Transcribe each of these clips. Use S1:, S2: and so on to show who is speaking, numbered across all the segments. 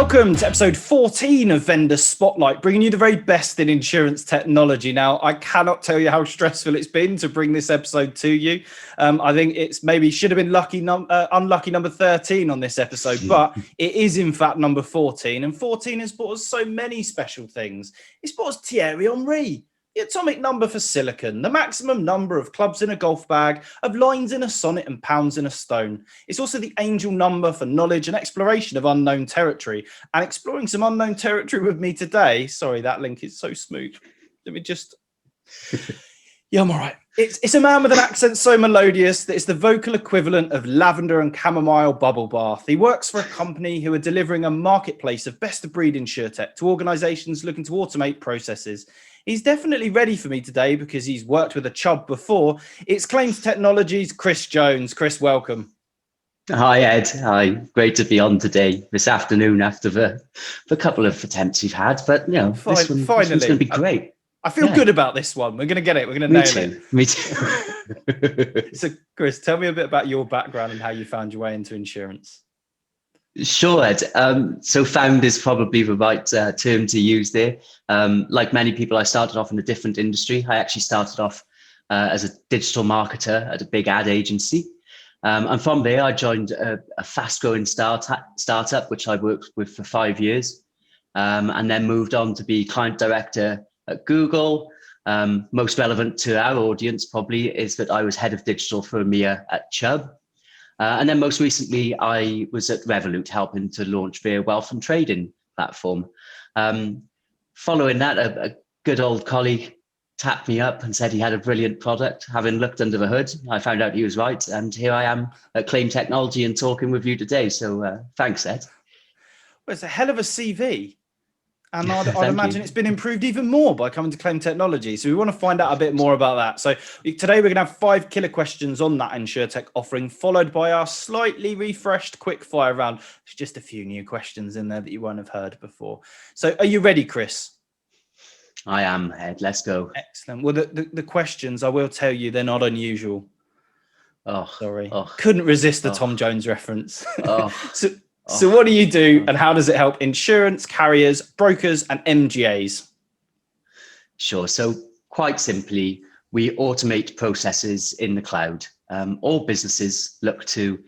S1: Welcome to episode 14 of Vendor Spotlight, bringing you the very best in insurance technology. Now, I cannot tell you how stressful it's been to bring this episode to you. I think it's maybe should have been unlucky number 13 on this episode, but it is in fact number 14. And 14 has brought us so many special things. It's brought us Thierry Henry, the atomic number for silicon, the maximum number of clubs in a golf bag, of lines in a sonnet and pounds in a stone. It's also the angel number for knowledge and exploration of unknown territory. And exploring some unknown territory with me today, sorry, that link is so smooth. Let me just... Yeah, I'm all right. It's a man with an accent so melodious that it's the vocal equivalent of lavender and chamomile bubble bath. He works for a company who are delivering a marketplace of best-of-breed InsurTech to organizations looking to automate processes. He's definitely ready for me today because he's worked with a Chubb before. It's Claims Technologies, Chris Jones. Chris, welcome.
S2: Hi, Ed. Hi. Great to be on today, this afternoon, after the couple of attempts we've had. But, you know, this one's going to be great.
S1: I feel good about this one. We're going to get it. We're going to nail it.
S2: Me too.
S1: So, Chris, tell me a bit about your background and how you found your way into insurance.
S2: Sure, Ed. So found is probably the right term to use there. Like many people, I started off in a different industry. I actually started off as a digital marketer at a big ad agency. And from there, I joined a fast-growing startup, which I worked with for 5 years, and then moved on to be client director at Google. Most relevant to our audience probably is that I was head of digital for EMEA at Chubb. And then most recently, I was at Revolut helping to launch their wealth and trading platform. Following that, a good old colleague tapped me up and said he had a brilliant product. Having looked under the hood, I found out he was right. And here I am at Claim Technology and talking with you today. So thanks, Ed.
S1: Well, it's a hell of a CV. And I'd imagine it's been improved even more by coming to Claim Technology. So we want to find out a bit more about that. So today we're going to have 5 killer questions on that InsurTech offering, followed by our slightly refreshed quick fire round. There's just a few new questions in there that you won't have heard before. So are you ready, Chris?
S2: I am, Ed. Let's go.
S1: Excellent. Well, the questions, I will tell you, they're not unusual.
S2: Oh,
S1: sorry.
S2: Oh.
S1: Couldn't resist the Tom Jones reference.
S2: Oh.
S1: So what do you do and how does it help insurance, carriers, brokers and MGAs?
S2: Sure. So quite simply, we automate processes in the cloud. All businesses look to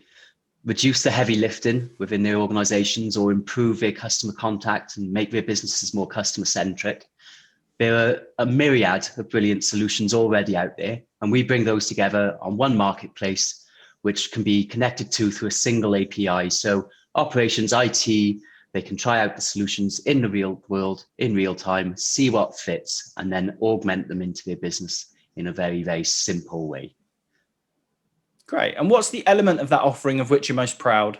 S2: reduce the heavy lifting within their organizations or improve their customer contact and make their businesses more customer centric. There are a myriad of brilliant solutions already out there, and we bring those together on one marketplace, which can be connected to through a single API. So operations, IT, they can try out the solutions in the real world, in real time, see what fits, and then augment them into their business in a very, very simple way.
S1: Great. And what's the element of that offering of which you're most proud?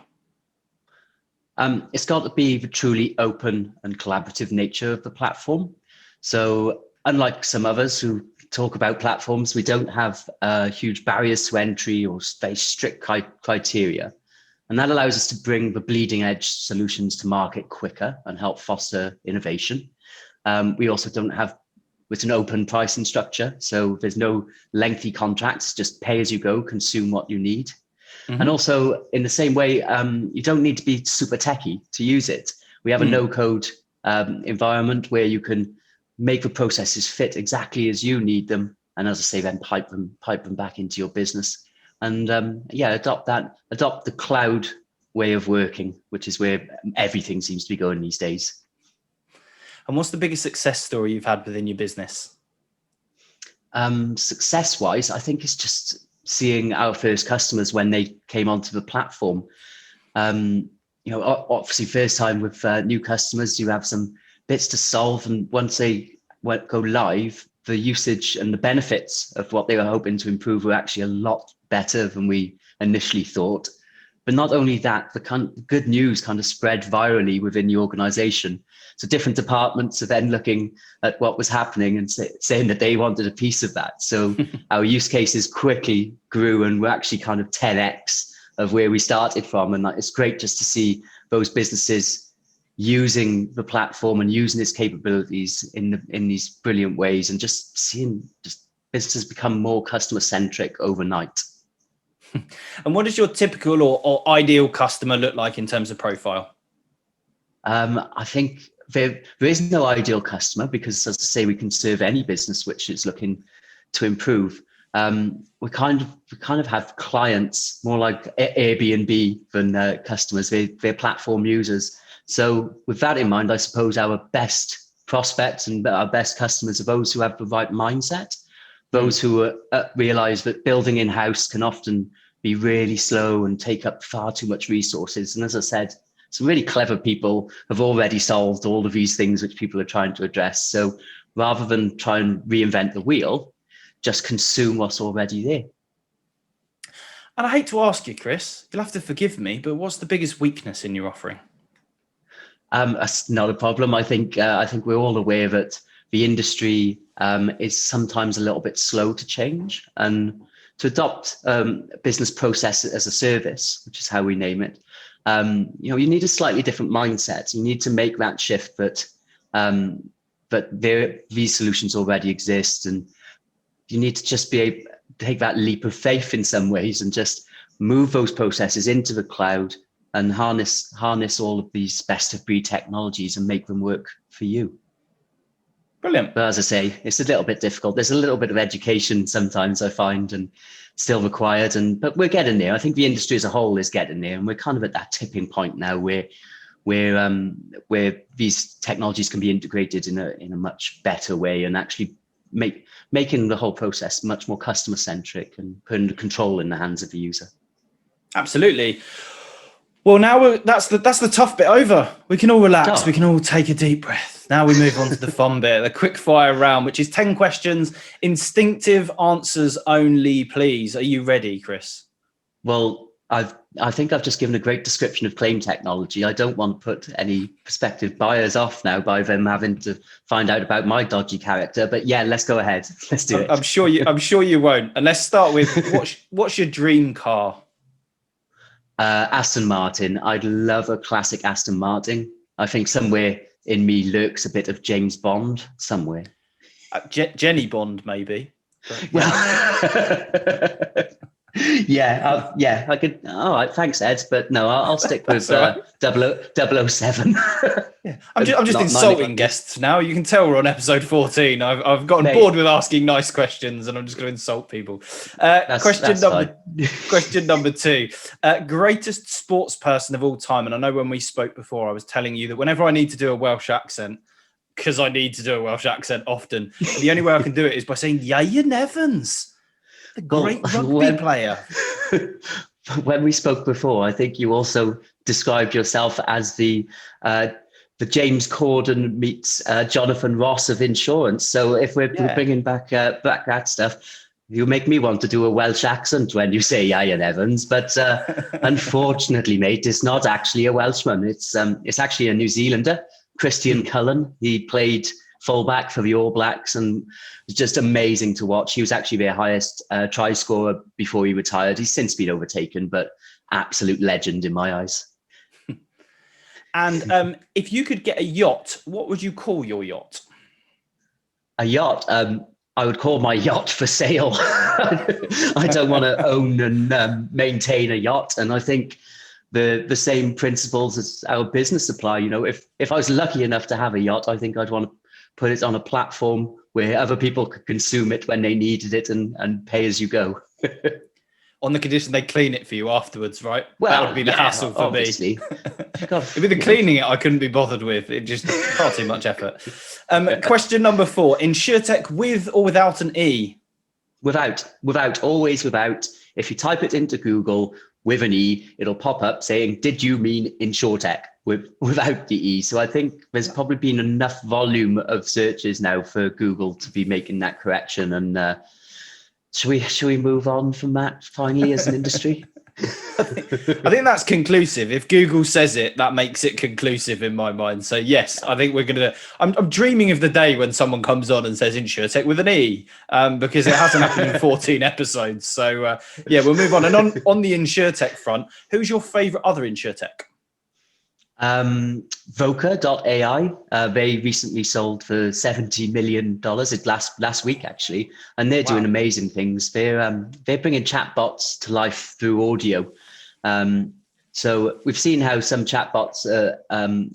S2: It's got to be the truly open and collaborative nature of the platform. So unlike some others who talk about platforms, we don't have huge barriers to entry or very strict criteria. And that allows us to bring the bleeding edge solutions to market quicker and help foster innovation. We also don't have, it's an open pricing structure. So there's no lengthy contracts, just pay as you go, consume what you need. Mm-hmm. And also in the same way, you don't need to be super techie to use it. We have a no code environment where you can make the processes fit exactly as you need them. And as I say, then pipe them back into your business. And adopt the cloud way of working, which is where everything seems to be going these days.
S1: And what's the biggest success story you've had within your business?
S2: Success-wise, I think it's just seeing our first customers when they came onto the platform. Obviously, first time with new customers, you have some bits to solve, and once they go live, the usage and the benefits of what they were hoping to improve were actually a lot better than we initially thought. But not only that, the good news kind of spread virally within the organization. So different departments are then looking at what was happening and saying that they wanted a piece of that. So our use cases quickly grew and were actually kind of 10x of where we started from. And it's great just to see those businesses using the platform and using its capabilities in these brilliant ways, and just seeing businesses become more customer centric overnight.
S1: And what does your typical or ideal customer look like in terms of profile?
S2: I think there is no ideal customer because, as I say, we can serve any business which is looking to improve. We kind of have clients more like Airbnb than customers. They're platform users. So with that in mind, I suppose our best prospects and our best customers are those who have the right mindset, those who realize that building in-house can often be really slow and take up far too much resources. And as I said, some really clever people have already solved all of these things which people are trying to address. So rather than try and reinvent the wheel, just consume what's already there.
S1: And I hate to ask you, Chris, you'll have to forgive me, but what's the biggest weakness in your offering?
S2: That's not a problem. I think we're all aware that the industry is sometimes a little bit slow to change and to adopt business process as a service, which is how we name it. You need a slightly different mindset. You need to make that shift that these solutions already exist, and you need to just be able to take that leap of faith in some ways and just move those processes into the cloud and harness all of these best of breed technologies and make them work for you.
S1: Brilliant.
S2: But as I say, it's a little bit difficult. There's a little bit of education sometimes I find and still required, but we're getting there. I think the industry as a whole is getting there, and we're kind of at that tipping point now where these technologies can be integrated in a much better way and actually making the whole process much more customer centric and putting the control in the hands of the user.
S1: Absolutely. Well, now that's the tough bit over. We can all relax. We can all take a deep breath. Now we move on to the fun bit, the quick fire round, which is 10 questions, instinctive answers only, please. Are you ready, Chris?
S2: Well, I think I've just given a great description of claim technology. I don't want to put any prospective buyers off now by them having to find out about my dodgy character. But yeah, let's go ahead. Let's do it.
S1: I'm sure you won't. And let's start with what's your dream car?
S2: Aston Martin. I'd love a classic Aston Martin. I think somewhere in me lurks a bit of James Bond somewhere.
S1: Jenny Bond, maybe.
S2: Yeah, I could. All right, thanks, Ed. But no, I'll stick with 007.
S1: Yeah. I'm just insulting guests now. You can tell we're on episode 14. I've gotten bored with asking nice questions, and I'm just going to insult people. Question number 2. Greatest sports person of all time. And I know when we spoke before, I was telling you that whenever I need to do a Welsh accent, because I need to do a Welsh accent often, the only way I can do it is by saying Ian Evans. A great rugby player.
S2: When we spoke before, I think you also described yourself as the James Corden meets Jonathan Ross of insurance. So if we're bringing back that stuff, you make me want to do a Welsh accent when you say Ian Evans. But unfortunately, mate, it's not actually a Welshman. It's actually a New Zealander, Christian Cullen. He played fullback for the All Blacks and was just amazing to watch. He was actually their highest try scorer before he retired. He's since been overtaken, but absolute legend in my eyes.
S1: And if you could get a yacht, what would you call your yacht?
S2: A yacht? I would call my yacht for sale. I don't want to own and maintain a yacht. And I think the same principles as our business apply. If I was lucky enough to have a yacht, I think I'd want to put it on a platform where other people could consume it when they needed it and pay as you go.
S1: On the condition they clean it for you afterwards, right? Well, that would be the hassle for
S2: obviously.
S1: me. With the cleaning it, I couldn't be bothered with. It just far too much effort. Question number 4, InsurTech with or without an E?
S2: Without, always without. If you type it into Google with an E, it'll pop up saying, did you mean InsurTech? Without the E. So I think there's probably been enough volume of searches now for Google to be making that correction. And should we move on from that finally as an industry?
S1: I think that's conclusive. If Google says it, that makes it conclusive in my mind. So yes, I think we're going to. I'm dreaming of the day when someone comes on and says InsurTech with an E, because it hasn't happened in 14 episodes. So we'll move on. And on the InsurTech front, who's your favourite other InsurTech?
S2: Voca.ai. They recently sold for $70 million last week, actually, and they're doing amazing things. They're bringing chatbots to life through audio. So we've seen how some chatbots are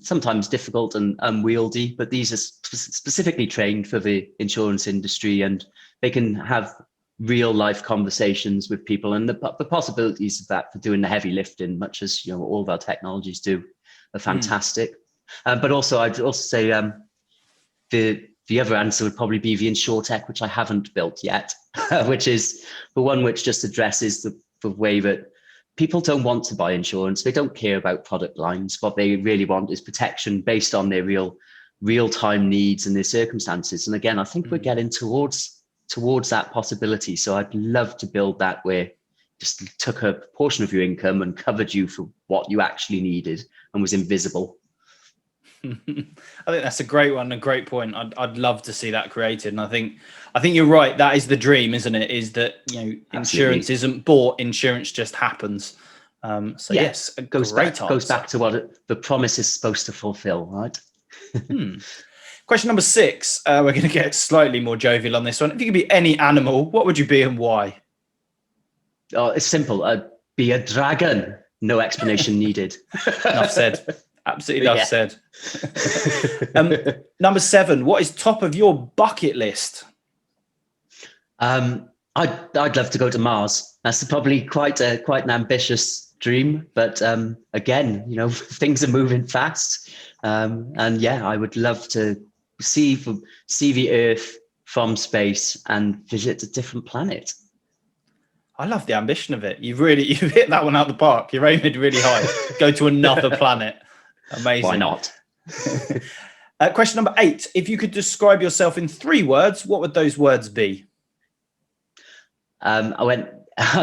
S2: sometimes difficult and unwieldy, but these are specifically trained for the insurance industry, and they can have real life conversations with people. And the possibilities of that for doing the heavy lifting, much as all of our technologies do, are fantastic. But also, I'd also say the other answer would probably be the InsurTech, which I haven't built yet, which is the one which just addresses the way that people don't want to buy insurance. They don't care about product lines. What they really want is protection based on their real-time needs and their circumstances. And again, I think we're getting towards that possibility. So I'd love to build that where just took a portion of your income and covered you for what you actually needed and was invisible.
S1: I think that's a great one, a great point. I'd love to see that created. And I think you're right. That is the dream, isn't it? Is that, insurance isn't bought, insurance just happens. Yes, it goes back
S2: to what the promise is supposed to fulfill, right?
S1: Question number 6. We're going to get slightly more jovial on this one. If you could be any animal, what would you be and why?
S2: Oh, it's simple. I'd be a dragon. No explanation needed.
S1: Enough said. Absolutely enough said. Number 7. What is top of your bucket list?
S2: I'd love to go to Mars. That's probably quite an ambitious dream, but again, things are moving fast, and yeah, I would love to see the Earth from space and visit a different planet.
S1: I love the ambition of it. You've hit that one out the park. You're aiming really high. Go to another planet. Amazing.
S2: Why not?
S1: Question number 8. If you could describe yourself in 3 words, what would those words be? I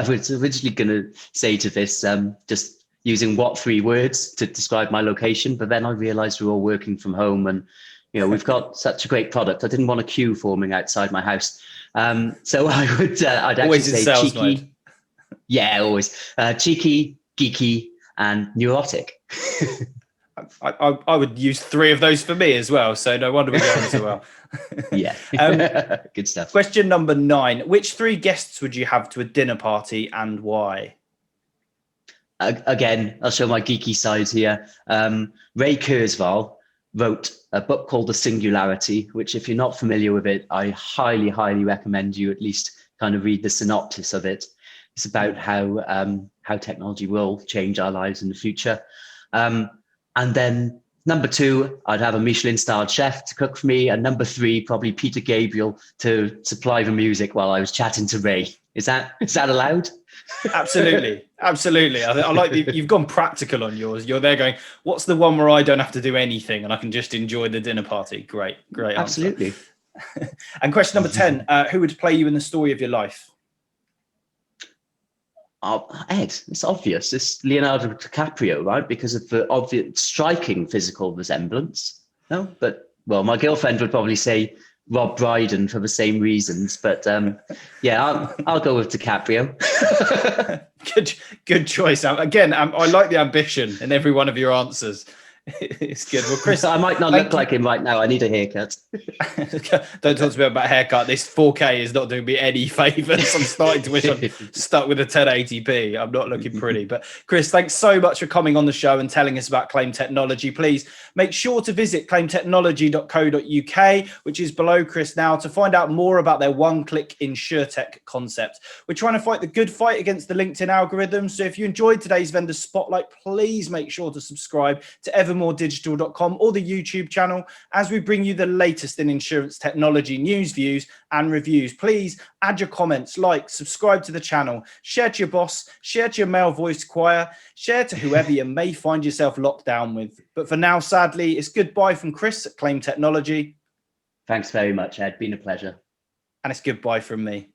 S1: was originally going to say to this, just using what 3 words to describe my location, but then I realized we're all working from home and, we've got such a great product. I didn't want a queue forming outside my house. So I'd actually always
S2: say
S1: sales
S2: cheeky.
S1: mode.
S2: Yeah, always. Cheeky, geeky, and neurotic.
S1: I would use 3 of those for me as well. So no wonder we're going so well.
S2: Yeah. Good stuff.
S1: Question number 9. Which 3 guests would you have to a dinner party and why?
S2: Again, I'll show my geeky side here. Ray Kurzweil wrote a book called The Singularity, which if you're not familiar with it, I highly, highly recommend you at least kind of read the synopsis of it. It's about how technology will change our lives in the future. And then number 2, I'd have a Michelin-starred chef to cook for me. And number 3, probably Peter Gabriel to supply the music while I was chatting to Ray. Is that allowed?
S1: Absolutely. Absolutely. I like you've gone practical on yours. You're there going, what's the one where I don't have to do anything and I can just enjoy the dinner party? Great answer.
S2: Absolutely.
S1: And question number 10, who would play you in the story of your life?
S2: Ed, it's obvious. It's Leonardo DiCaprio, right? Because of the obvious striking physical resemblance. No, but my girlfriend would probably say Rob Brydon for the same reasons. But yeah, I'll go with DiCaprio.
S1: Good choice. Again, I like the ambition in every one of your answers. It's good. Well, Chris,
S2: I might not look like him right now. I need a haircut.
S1: Don't talk to me about haircut. This 4K is not doing me any favors. I'm starting to wish I'm stuck with a 1080p. I'm not looking pretty. But Chris, thanks so much for coming on the show and telling us about Claim Technology. Please make sure to visit claimtechnology.co.uk, which is below Chris now, to find out more about their one-click InsurTech concept. We're trying to fight the good fight against the LinkedIn algorithm. So if you enjoyed today's Vendor Spotlight, please make sure to subscribe to evermoredigital.com or the YouTube channel as we bring you the latest in insurance technology news, views and reviews. Please add your comments, subscribe to the channel, share to your boss, share to your male voice choir, share to whoever you may find yourself locked down with. But for now, sadly, it's goodbye from Chris at Claim Technology.
S2: Thanks very much, Ed. Been a pleasure.
S1: And it's goodbye from me.